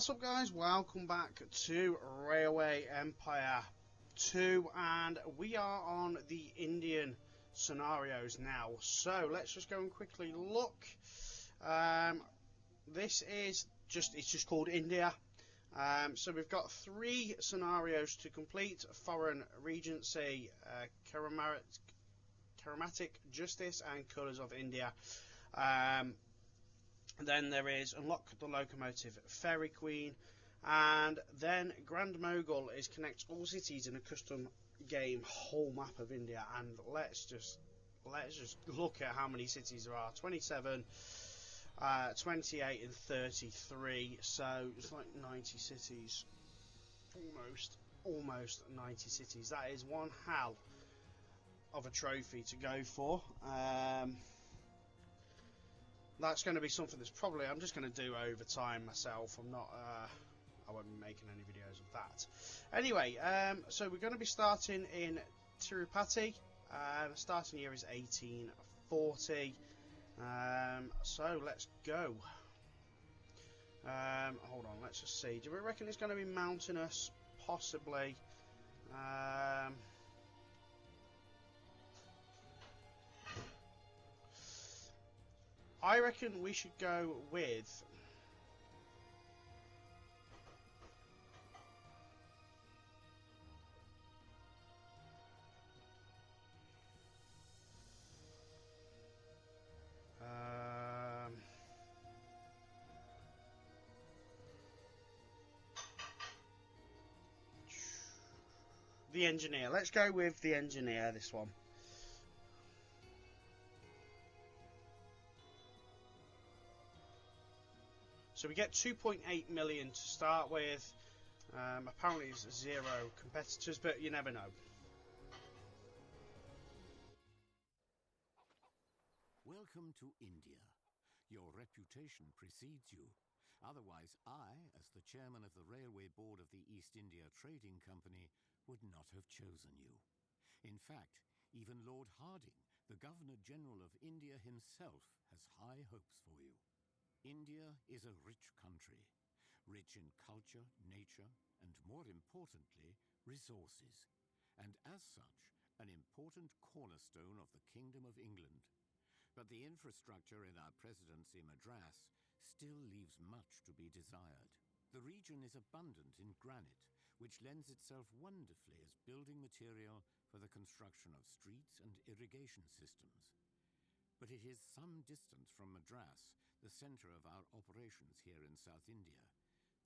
What's up, guys? Welcome back to Railway Empire 2, and we are on the Indian scenarios now. So let's just go and quickly look. This is just called India. So we've got 3 scenarios to complete: Foreign Regency, Chromatic Justice, and Colours of India. Then there is Unlock the Locomotive Fairy Queen, and then Grand Mogul is connect all cities in a custom game whole map of India. And let's just look at how many cities there are: 27, 28 and 33. So it's like 90 cities, almost 90 cities. That is one hell of a trophy to go for. That's going to be something that's probably I'm just going to do over time myself. I won't be making any videos of that. Anyway, so we're going to be starting in Tirupati. The starting year is 1840. So let's go. Hold on, let's just see. Do we reckon it's going to be mountainous? Possibly. I reckon we should go with the engineer. Let's go with the engineer, this one. So we get 2.8 million to start with. Apparently it's 0 competitors, but you never know. Welcome to India. Your reputation precedes you. Otherwise I, as the chairman of the Railway Board of the East India Trading Company, would not have chosen you. In fact, even Lord Hardinge, the Governor-General of India himself, has high hopes for you. India is a rich country, rich in culture, nature, and more importantly, resources, and as such, an important cornerstone of the Kingdom of England. But the infrastructure in our presidency, Madras, still leaves much to be desired. The region is abundant in granite, which lends itself wonderfully as building material for the construction of streets and irrigation systems. But it is some distance from Madras, the center of our operations here in South India.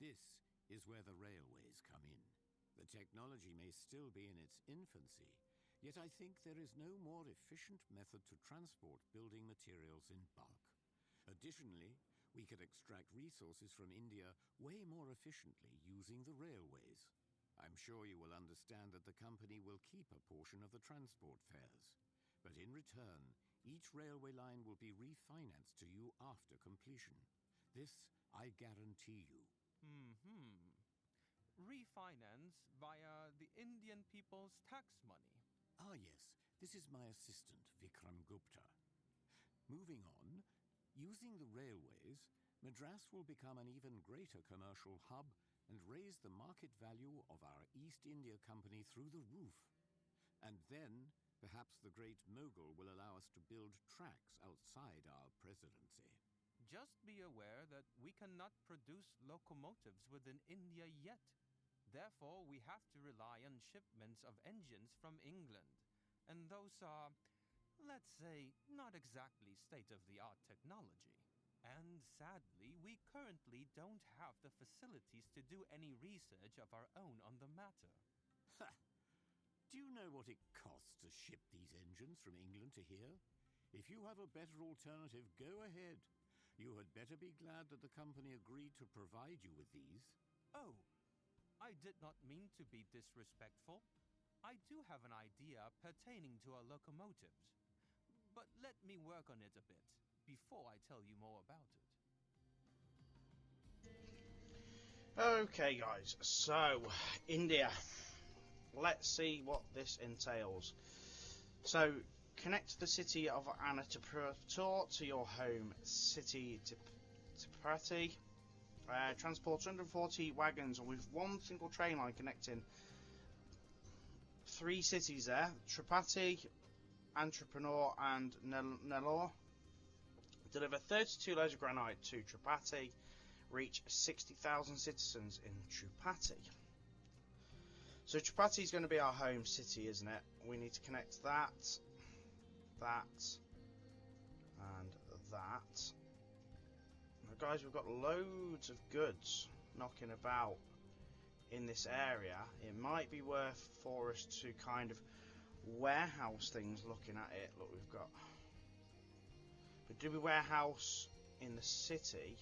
This is where the railways come in. The technology may still be in its infancy, yet I think there is no more efficient method to transport building materials in bulk. Additionally, we could extract resources from India way more efficiently using the railways. I'm sure you will understand that the company will keep a portion of the transport fares, but in return, each railway line will be refinanced to you after completion. This I guarantee you. Refinance via the Indian people's tax money. Ah yes, this is my assistant, Vikram Gupta. Moving on, using the railways, Madras will become an even greater commercial hub and raise the market value of our East India Company through the roof. And then, perhaps the Great Mogul will allow us to build tracks outside our presidency. Just be aware that we cannot produce locomotives within India yet. Therefore, we have to rely on shipments of engines from England. And those are, let's say, not exactly state-of-the-art technology. And sadly, we currently don't have the facilities to do any research of our own on the matter. Ha! Do you know what it costs to ship these engines from England to here? If you have a better alternative, go ahead. You had better be glad that the company agreed to provide you with these. Oh, I did not mean to be disrespectful. I do have an idea pertaining to our locomotives. But let me work on it a bit before I tell you more about it. Okay, guys. So India. Let's see what this entails. So, connect the city of Anantapur to your home city, Tirupati. Transports 140 wagons with one single train line connecting 3 cities there: Tirupati, Anantapur and Nellore. Deliver 32 loads of granite to Tirupati. Reach 60,000 citizens in Tirupati. So Tirupati is going to be our home city, isn't it? We need to connect that, and that. Now guys, we've got loads of goods knocking about in this area. It might be worth for us to kind of warehouse things looking at it. Look, we've got... But do we warehouse in the city?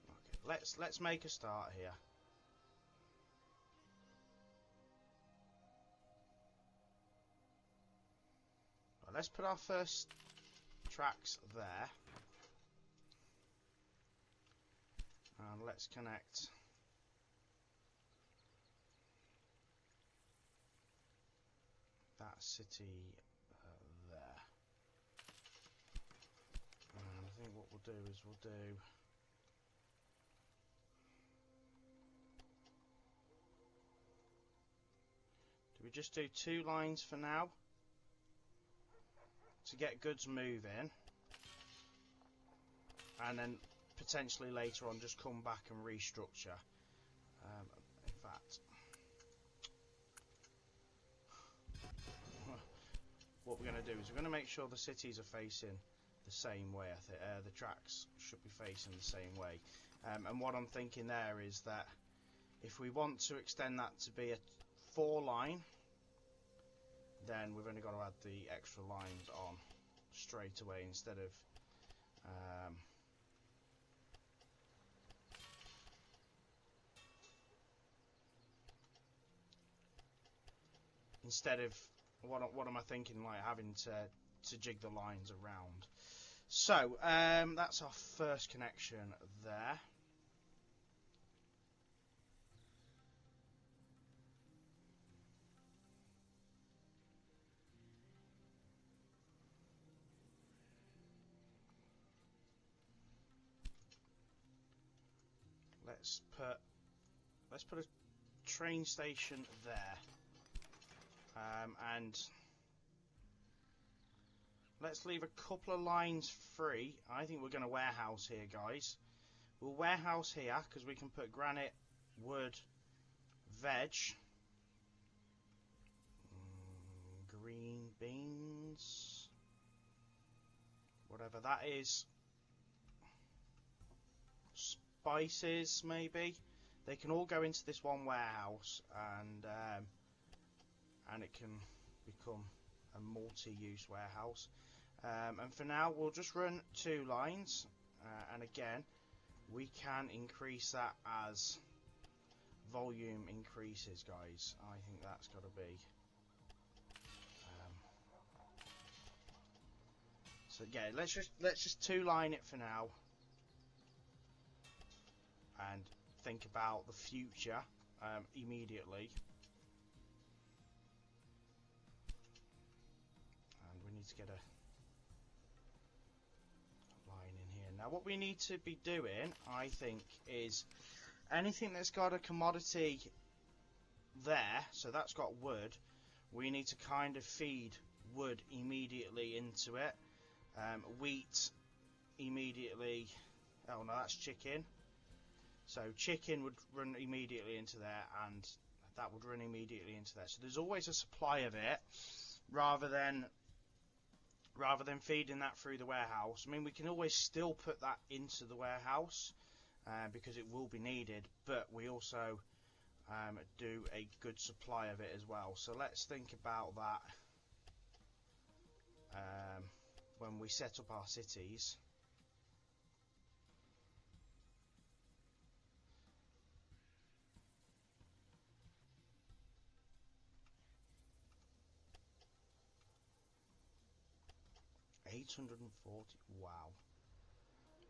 Okay, let's make a start here. Right, let's put our first tracks there. And let's connect that city there. And I think what we'll do is we'll do... Do we just do 2 lines for now to get goods moving, and then potentially later on just come back and restructure? In fact, what we're going to do is we're going to make sure the cities are facing the same way. I think the tracks should be facing the same way. And what I'm thinking there is that if we want to extend that to be a 4 line, then we've only got to add the extra lines on straight away instead of what am I thinking, like having to jig the lines around. So that's our first connection there. Let's put a train station there, and let's leave a couple of lines free. I think we're going to warehouse here, guys. We'll warehouse here because we can put granite, wood, veg, green beans, whatever that is, spices maybe. They can all go into this one warehouse, and it can become a multi-use warehouse. And for now we'll just run 2 lines, and again we can increase that as volume increases, guys. I think that's got to be so yeah, let's just 2 line it for now and think about the future immediately. And we need to get a line in here. Now what we need to be doing, I think, is anything that's got a commodity there, so that's got wood, we need to kind of feed wood immediately into it. Wheat immediately, oh no, that's chicken. So chicken would run immediately into there, and that would run immediately into there. So there's always a supply of it, rather than feeding that through the warehouse. I mean, we can always still put that into the warehouse because it will be needed, but we also do a good supply of it as well. So let's think about that when we set up our cities. $840, wow.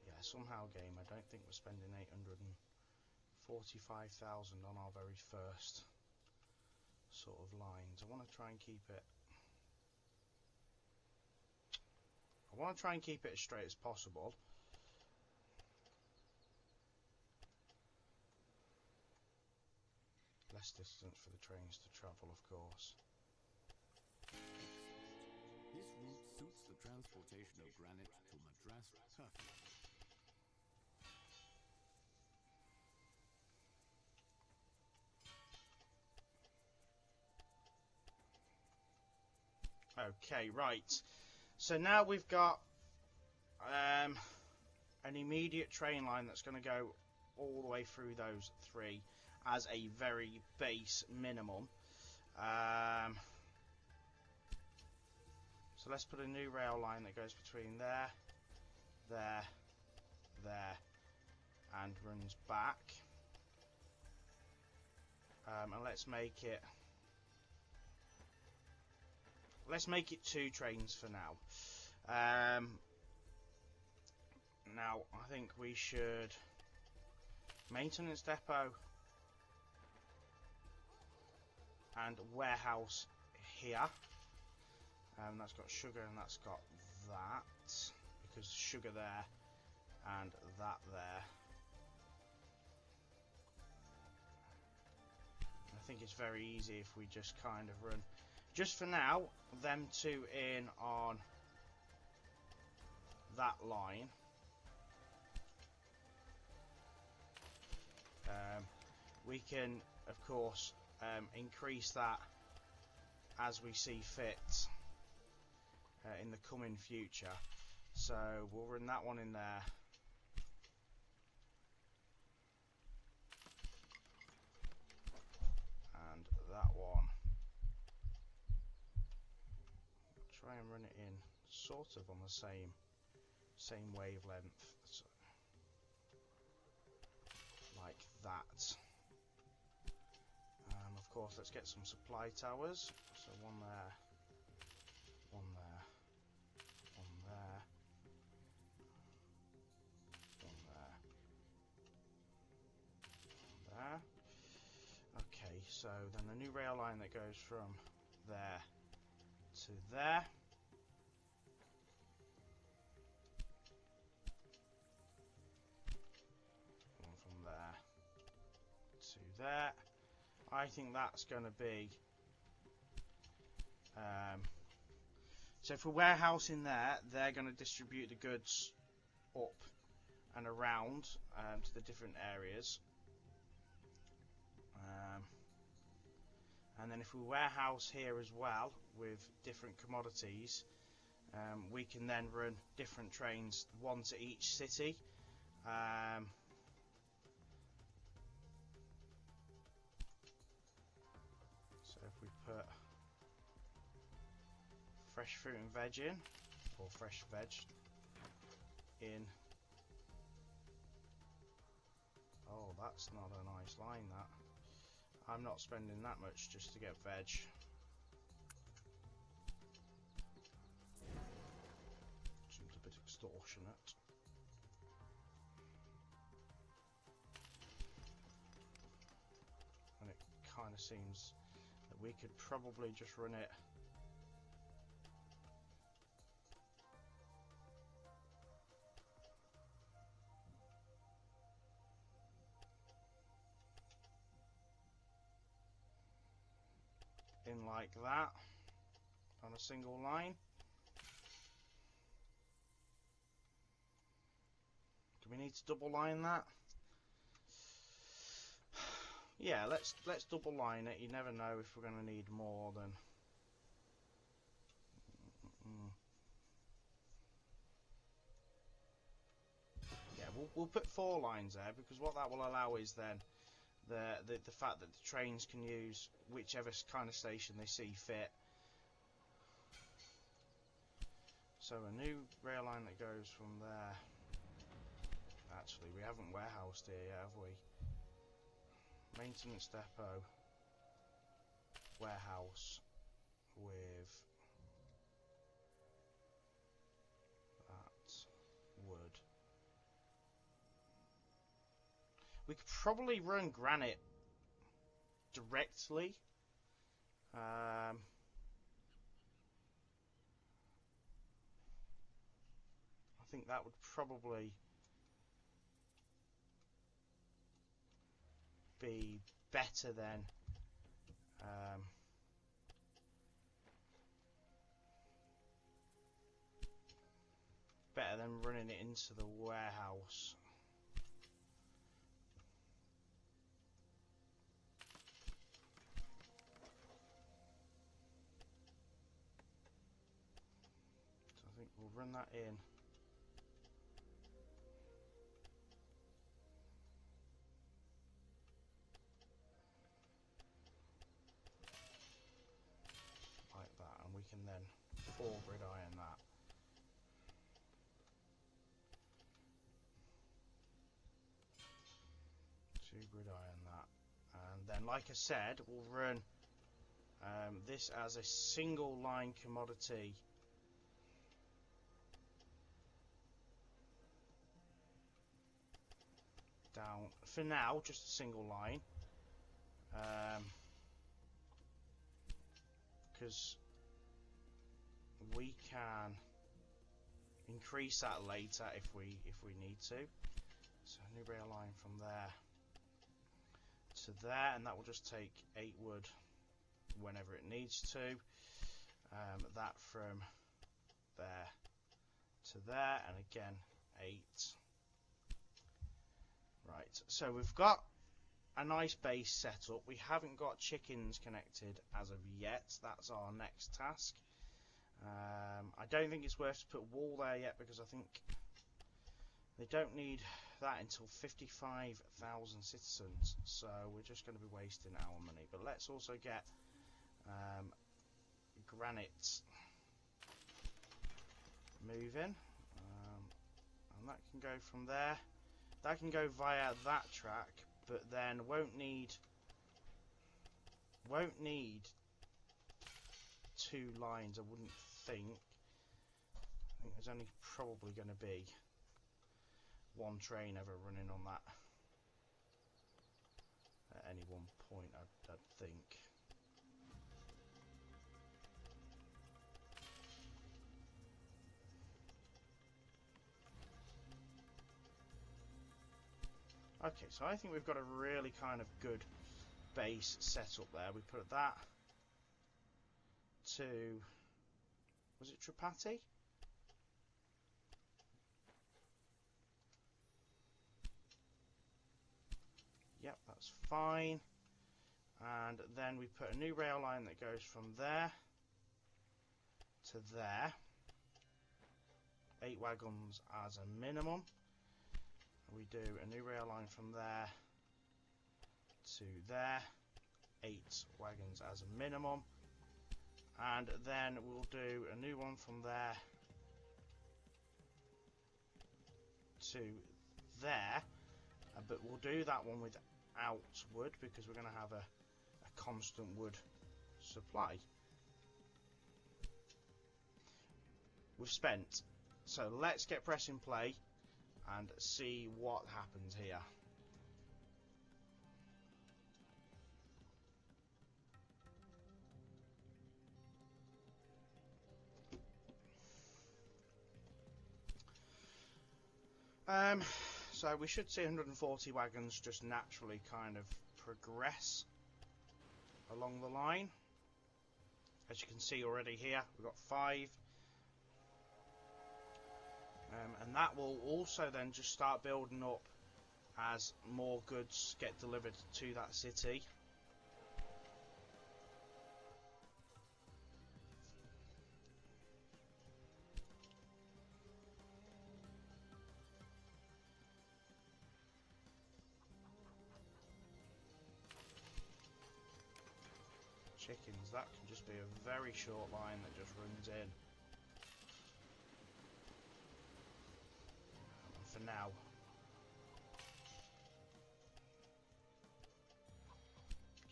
Yeah, somehow game, I don't think we're spending 845,000 on our very first sort of lines. I want to try and keep it I want to try and keep it as straight as possible. Less distance for the trains to travel, of course. This route suits the transportation of granite to Madras perfectly. Okay, right. So now we've got an immediate train line that's going to go all the way through those three as a very base minimum. So let's put a new rail line that goes between there, there, there, and runs back. And let's make it 2 trains for now. Now I think we should maintenance depot and warehouse here. That's got sugar and that's got that, because sugar there and that there. I think it's very easy if we just kind of run, just for now, them 2 in on that line. We can, of course, increase that as we see fit in the coming future. So we'll run that one in there. And that one. Try and run it in sort of on the same wavelength. So, like that. Of course, let's get some supply towers. So one there, one there, one there, one there, one there. Okay, so then the new rail line that goes from there to there. And from there to there. I think that's going to be so for warehouse in there, they're going to distribute the goods up and around to the different areas, and then if we warehouse here as well with different commodities, we can then run different trains, one to each city. So if we put fresh fruit and veg in, or fresh veg in. Oh, that's not a nice line, that. I'm not spending that much just to get veg. Seems a bit extortionate. And it kind of seems that we could probably just run it in like that on a single line. Do we need to double line that? Yeah, let's double line it. You never know if we're going to need more than yeah, we'll put 4 lines there, because what that will allow is then the fact that the trains can use whichever kind of station they see fit. So a new rail line that goes from there. Actually, we haven't warehoused here yet, have we? Maintenance depot, warehouse with that wood. We could probably run Granite directly. think that would probably be better than running it into the warehouse. So I think we'll run that in. Like that, and we can then 4 grid iron that. Grid iron that, and then like I said, we'll run this as a single line commodity down for now, just a single line, because we can increase that later if we need to. So new rail line from there to there, and that will just take 8 wood whenever it needs to. That from there to there, and again 8. Right, so we've got a nice base set up. We haven't got chickens connected as of yet. That's our next task. I don't think it's worth to put a wall there yet, because I think they don't need that until 55,000 citizens, so we're just going to be wasting our money. But let's also get Granite moving, and that can go from there. That can go via that track, but then won't need 2 lines, I wouldn't think. I think there's only probably going to be 1 train ever running on that at any one point, I'd think. Okay, so I think we've got a really kind of good base set up there. We put that to, was it Tirupati? Yep, that's fine. And then we put a new rail line that goes from there to there. 8 wagons as a minimum. We do a new rail line from there to there. 8 wagons as a minimum. And then we'll do a new one from there to there. But we'll do that one without wood, because we're going to have a constant wood supply. We've spent. So let's get press in play and see what happens here. So we should see 140 wagons just naturally kind of progress along the line. As you can see already here, we've got 5. And that will also then just start building up as more goods get delivered to that city. Chickens, that can just be a very short line that just runs in. For now.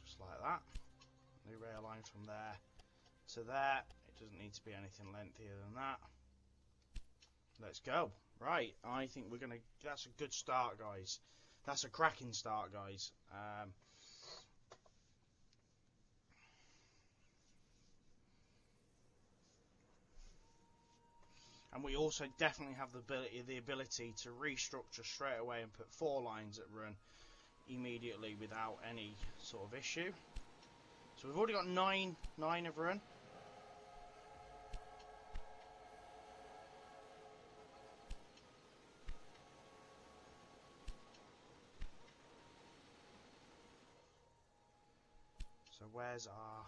Just like that. New rail line from there to there. It doesn't need to be anything lengthier than that. Let's go. Right, I think we're gonna. That's a good start, guys. That's a cracking start, guys. And we also definitely have the ability to restructure straight away and put 4 lines that run immediately without any sort of issue. So we've already got 9 of run. So where's our...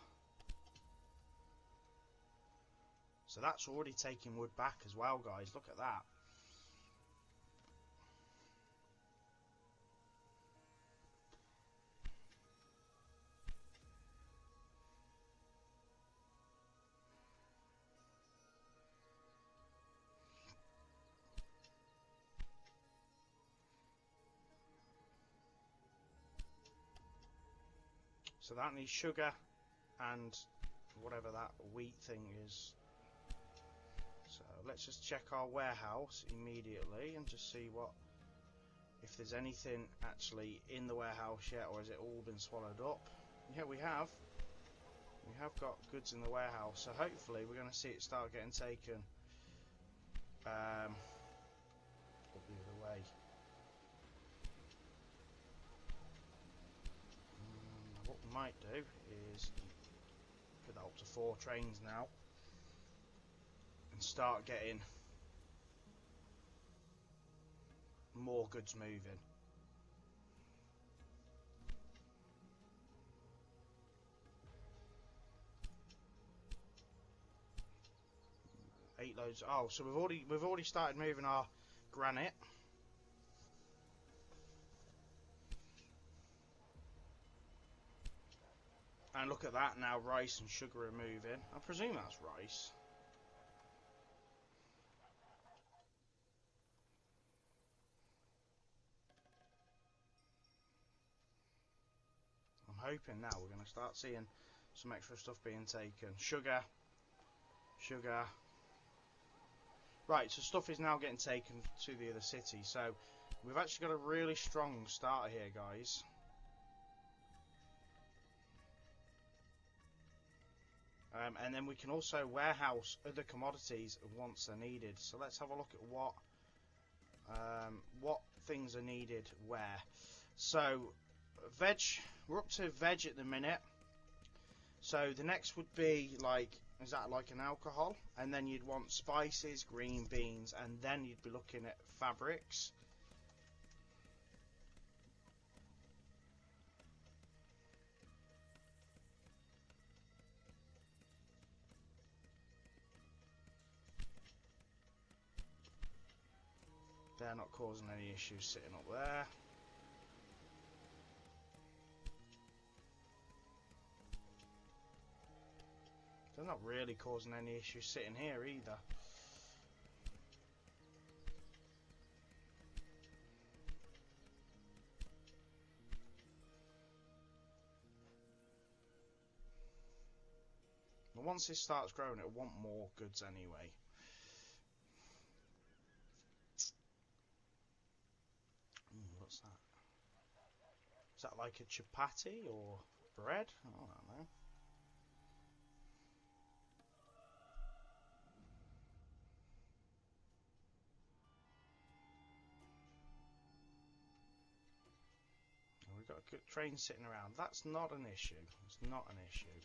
So that's already taking wood back as well, guys. Look at that. So that needs sugar and whatever that wheat thing is. So let's just check our warehouse immediately and just see what, if there's anything actually in the warehouse yet, or has it all been swallowed up? Yeah, we have. We have got goods in the warehouse, so hopefully we're going to see it start getting taken the other way. What we might do is put that up to 4 trains now and start getting more goods moving. Eight loads. Oh, so we've already started moving our granite. And look at that now, rice and sugar are moving. I presume that's rice. I'm hoping now we're going to start seeing some extra stuff being taken. Sugar. Sugar. Right, so stuff is now getting taken to the other city. So we've actually got a really strong starter here, guys. And then we can also warehouse other commodities once they're needed. So let's have a look at what things are needed where. So veg, we're up to veg at the minute. So the next would be like, is that like an alcohol? And then you'd want spices, green beans, and then you'd be looking at fabrics. They're not causing any issues sitting up there. They're not really causing any issues sitting here either. But once this starts growing, it'll want more goods anyway. What's that? Is that like a chapati or bread? I don't know. We've got a good train sitting around. That's not an issue. It's not an issue.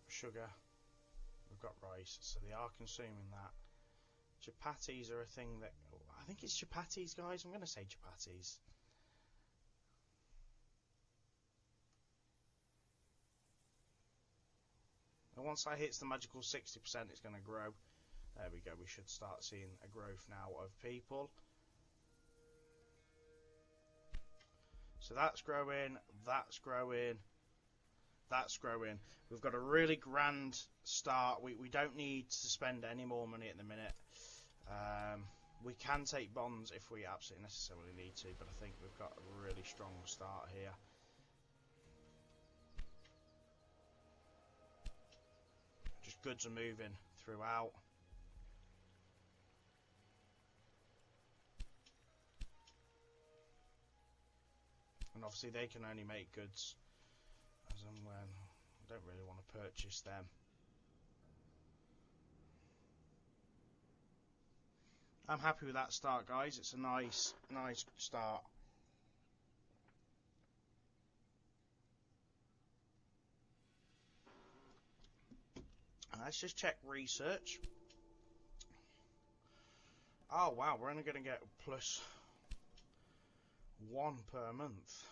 Sugar. We've got rice, so they are consuming that. Chapatis are a thing that... I think it's chapatis, guys. I'm going to say chapatis. And once that hits the magical 60%, it's going to grow. There we go. We should start seeing a growth now of people. So that's growing. That's growing. That's growing. We've got a really grand start. We don't need to spend any more money at the minute. We can take bonds if we absolutely necessarily need to, but I think we've got a really strong start here. Just goods are moving throughout. And obviously they can only make goods as and when. I don't really want to purchase them. I'm happy with that start, guys. It's a nice start. Let's just check research. Oh wow, we're only going to get +1 per month.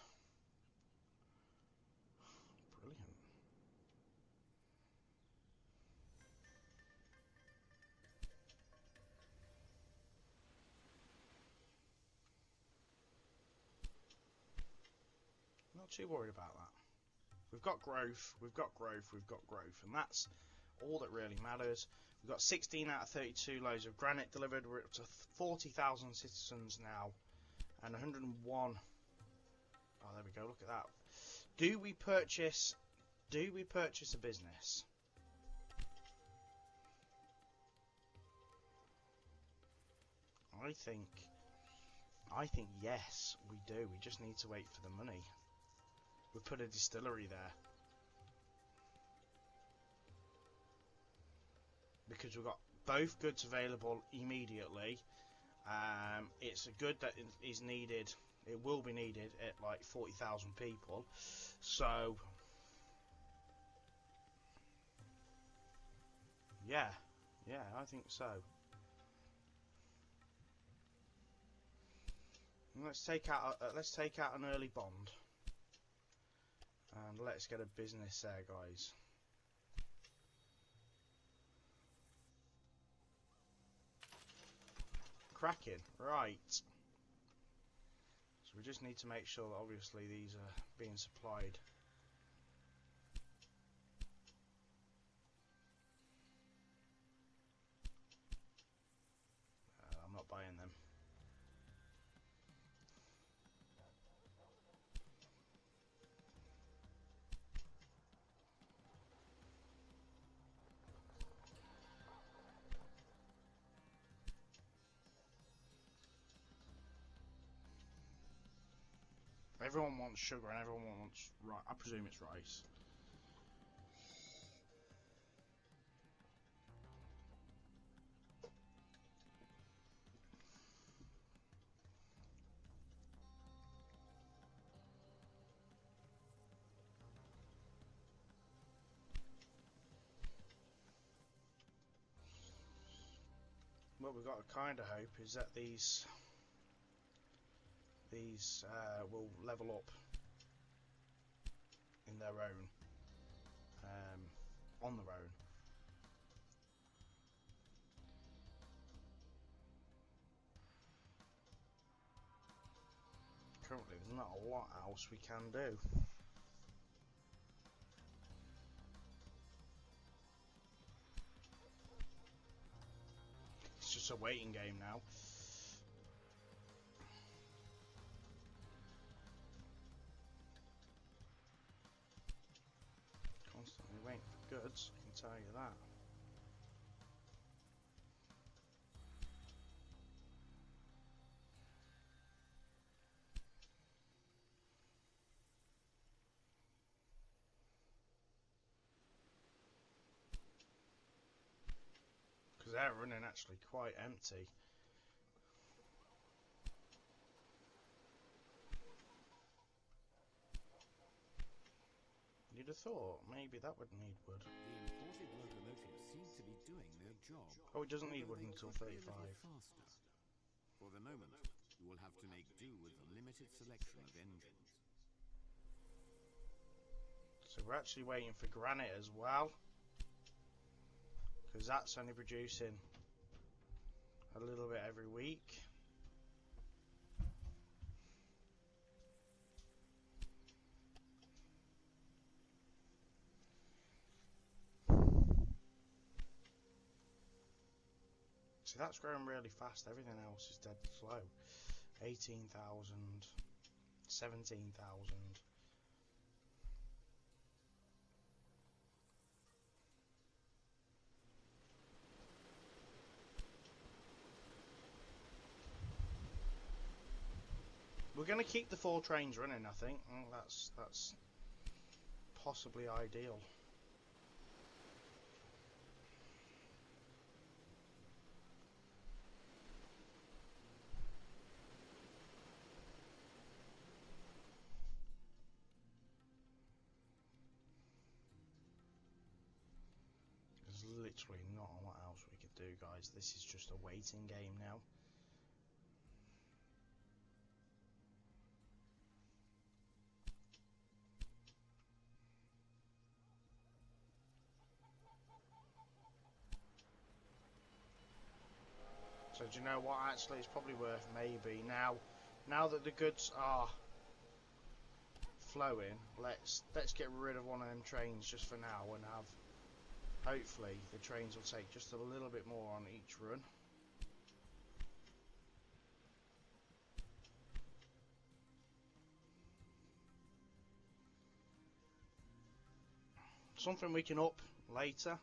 Brilliant. Not too worried about that. We've got growth, we've got growth, we've got growth, and that's all that really matters. We've got 16 out of 32 loads of granite delivered. We're up to 40,000 citizens now, and 101. Oh, there we go. Look at that. Do we purchase a business? I think yes, we do. We just need to wait for the money. We put a distillery there because we've got both goods available immediately. It's a good that is needed. It will be needed at like 40,000 people. So yeah, I think so. Let's take out an early bond. And let's get a business there, guys. Cracking. Right. So we just need to make sure that obviously these are being supplied. I'm not buying them. Everyone wants sugar and everyone wants rice. I presume it's rice. What we've got to kind of hope is that these will level up in their own, on their own. Currently there's not a lot else we can do. It's just a waiting game now. Constantly waiting for goods, I can tell you that. Because they're running actually quite empty. You'd have thought maybe that would need wood. The imported locomotives seem to be doing their job. Oh, it doesn't need wood until 35. For the moment, you will have to make do with a limited selection of engines. So we're actually waiting for granite as well, because that's only producing a little bit every week. See, that's growing really fast. Everything else is dead slow. 18,000, 17,000. We're going to keep the 4 trains running, I think. That's possibly ideal. There's literally not a lot else we could do, guys. This is just a waiting game now. So do you know what? Actually, it's probably worth maybe now that the goods are flowing. Let's get rid of one of them trains just for now, and have hopefully the trains will take just a little bit more on each run. Something we can up later.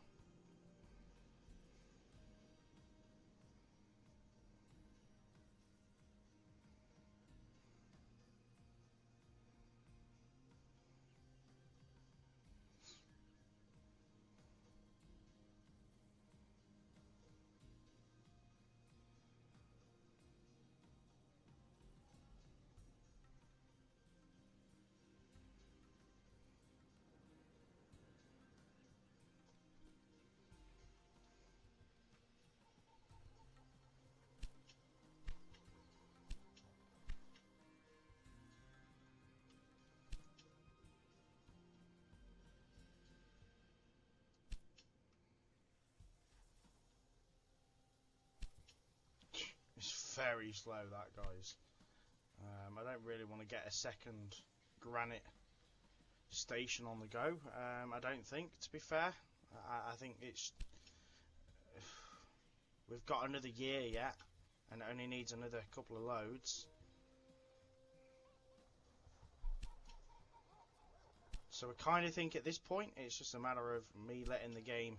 It's very slow, that, guys. I don't really want to get a second Granite station on the go. I don't think, to be fair. I think it's... We've got another year yet, and it only needs another couple of loads. So I kind of think at this point it's just a matter of me letting the game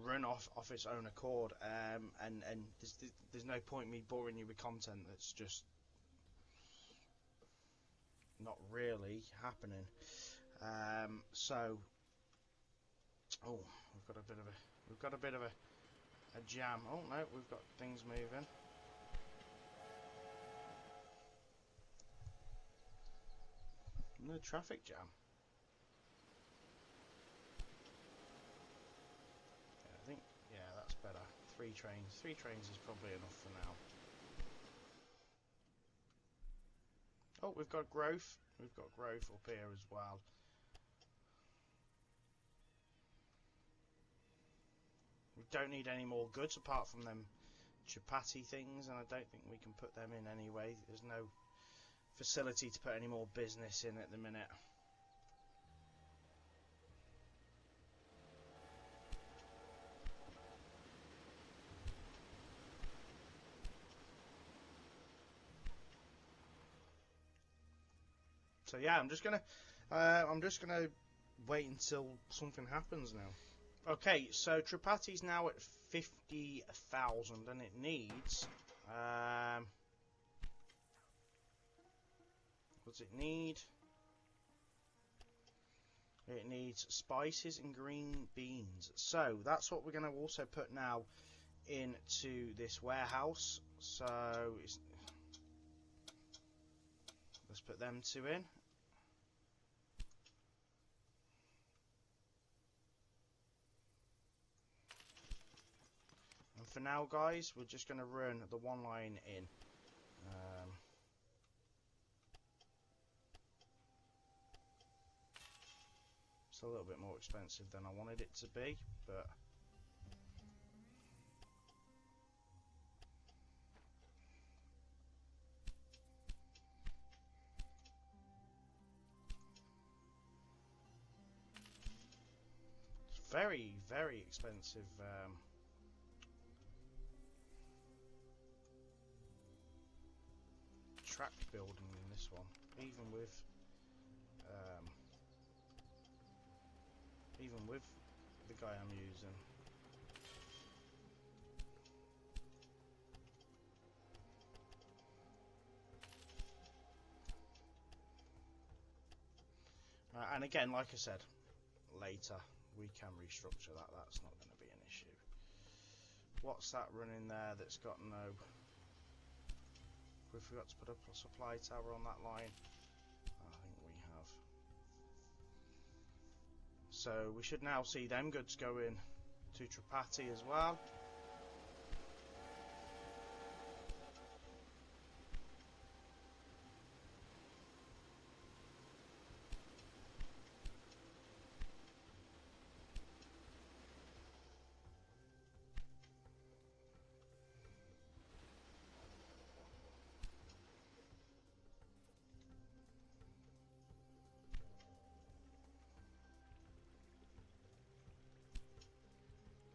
run off its own accord, and there's no point me boring you with content that's just not really happening. So, oh, we've got a bit of a jam. Oh no, we've got things moving. No traffic jam. Yeah, I think, yeah, that's better. 3 trains. 3 trains is probably enough for now. Oh, we've got growth. We've got growth up here as well. We don't need any more goods apart from them Tirupati things, and I don't think we can put them in anyway. There's no facility to put any more business in at the minute. So yeah, I'm just gonna wait until something happens now. Okay, so Tirupati's now at 50,000, and it needs what's it need? It needs spices and green beans. So that's what we're going to also put now into this warehouse. So let's put them 2 in. And for now, guys, we're just going to run the 1 line in. It's a little bit more expensive than I wanted it to be, but it's very, very expensive. Track building in this one, even with the guy I'm using. And again, like I said, later we can restructure that. That's not going to be an issue. What's that running there that's got no... We forgot to put up a supply tower on that line. I think we have. So we should now see them goods going to Tirupati as well.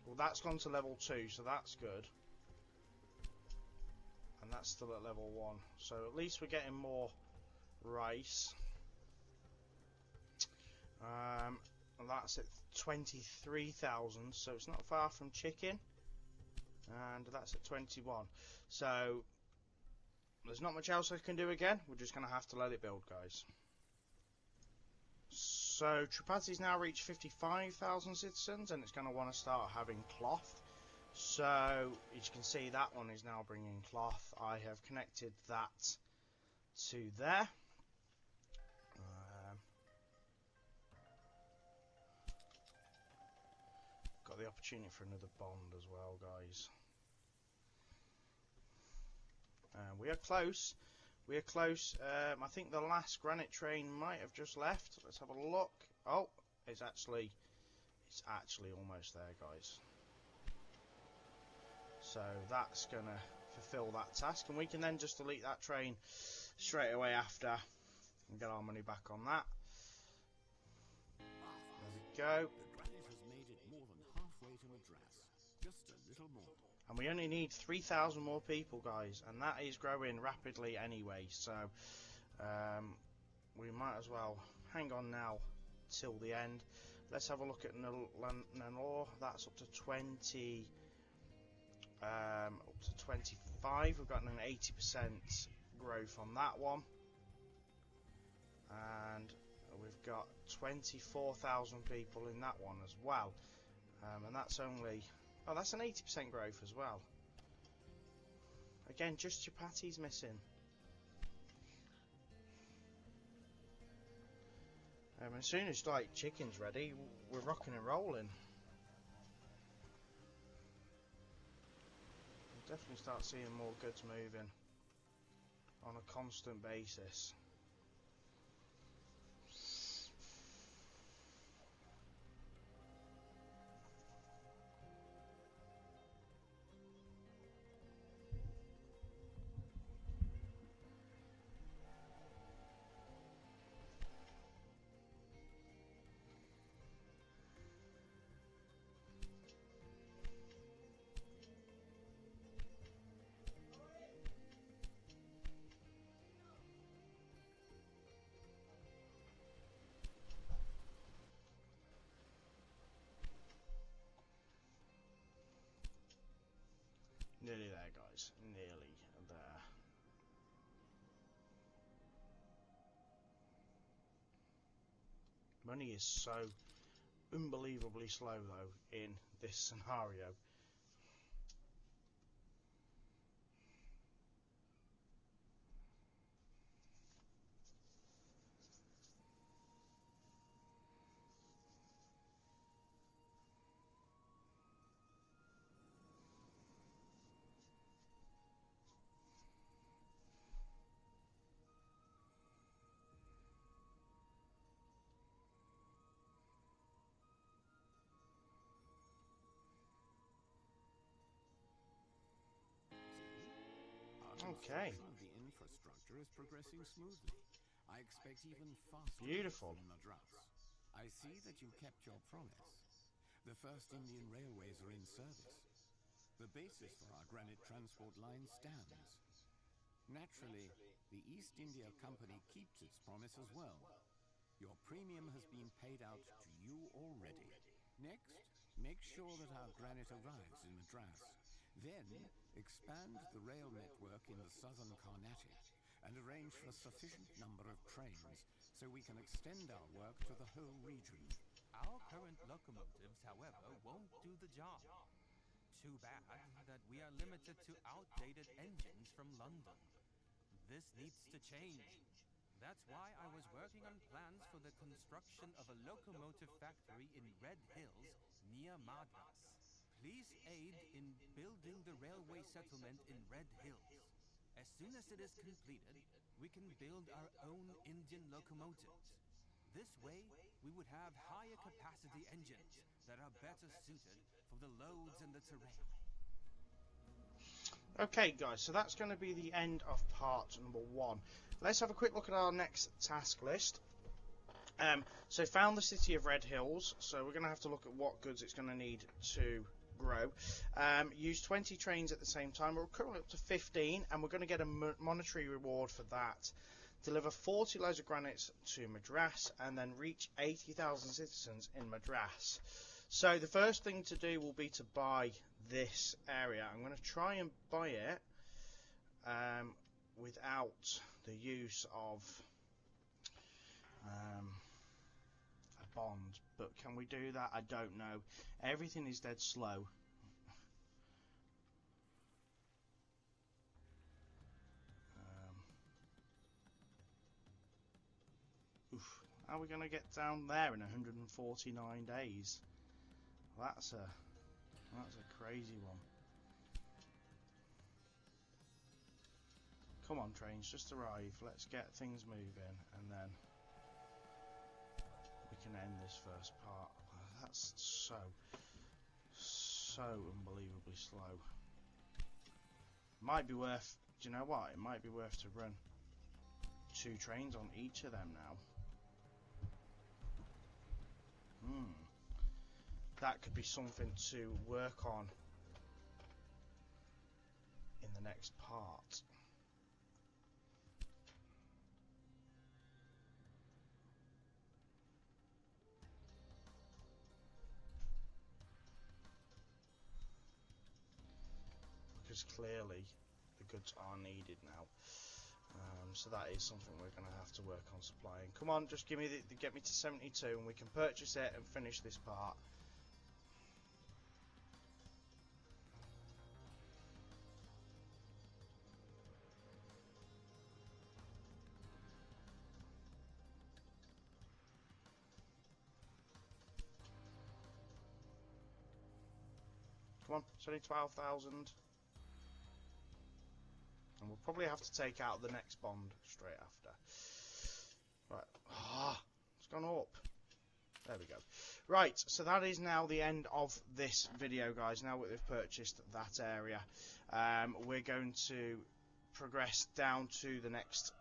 Well, that's gone to level 2, so that's good. And that's still at level 1. So at least we're getting more rice. And that's at 23,000, so it's not far from chicken. And that's at 21. So there's not much else I can do again. We're just going to have to let it build, guys. So Tirupati's now reached 55,000 citizens, and it's going to want to start having cloth. So as you can see, that one is now bringing cloth. I have connected that to there. Got the opportunity for another bond as well, guys. We are close. We are close. I think the last granite train might have just left. Let's have a look. Oh, it's actually almost there, guys. So that's going to fulfill that task, and we can then just delete that train straight away after and get our money back on that. There we go. The granite has made it more than halfway to Madras. Just a little more. And we only need 3,000 more people, guys, and that is growing rapidly anyway, so we might as well hang on now till the end. Let's have a look at Nellore. That's up to 20, up to 25. We've got an 80% growth on that one, and we've got 24,000 people in that one as well, and that's only... Oh, that's an 80% growth as well. Again, just Tirupati's missing. As soon as like chicken's ready, we're rocking and rolling. We'll definitely start seeing more goods moving on a constant basis. Nearly there, guys. Nearly there. Money is so unbelievably slow, though, in this scenario. Okay. The infrastructure is progressing smoothly. I expect even faster. Beautiful. From Madras. I see that you kept your promise. The first Indian railways are in service. The basis for our granite transport line stands. Naturally, the East India Company keeps its promise as well. Your premium has been paid out to you already. Next, make sure that our granite arrives in Madras. Then, expand the rail network in the southern Carnatic and arrange for a sufficient number of trains so we can extend our work to the whole region. Our current locomotives, however, won't do the job. Too bad that we are limited to outdated engines from London. This needs to change. That's why I was working on plans for the construction of a locomotive factory in Red Hills near Madras. Please aid in building the railway settlement in Red Hills. As soon as it is completed, we can build our own Indian locomotives. This way, we would have higher capacity engines that are better suited for the loads and the terrain. Okay guys, so that's going to be the end of part number 1. Let's have a quick look at our next task list. So found the city of Red Hills, so we're going to have to look at what goods it's going to need to grow. Use 20 trains at the same time. We're currently up to 15 and we're going to get a monetary reward for that. Deliver 40 loads of granites to Madras and then reach 80,000 citizens in Madras. So the first thing to do will be to buy this area. I'm going to try and buy it without the use of a bond, but can we do that? I don't know. Everything is dead slow. How are we going to get down there in 149 days? That's a crazy one. Come on, trains, just arrive. Let's get things moving, and then we can end this first part. That's so unbelievably slow. Might be worth. Do you know what? It might be worth to run 2 trains on each of them now. That could be something to work on in the next part. Because clearly the goods are needed now. So that is something we're going to have to work on supplying. Come on, just give me get me to 72 and we can purchase it and finish this part. Come on, it's only 12,000. And we'll probably have to take out the next bond straight after. Right. It's gone up. There we go. Right, so that is now the end of this video, guys. Now that we've purchased that area, we're going to progress down to the next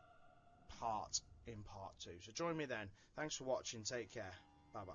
part in part 2. So join me then. Thanks for watching. Take care. Bye-bye.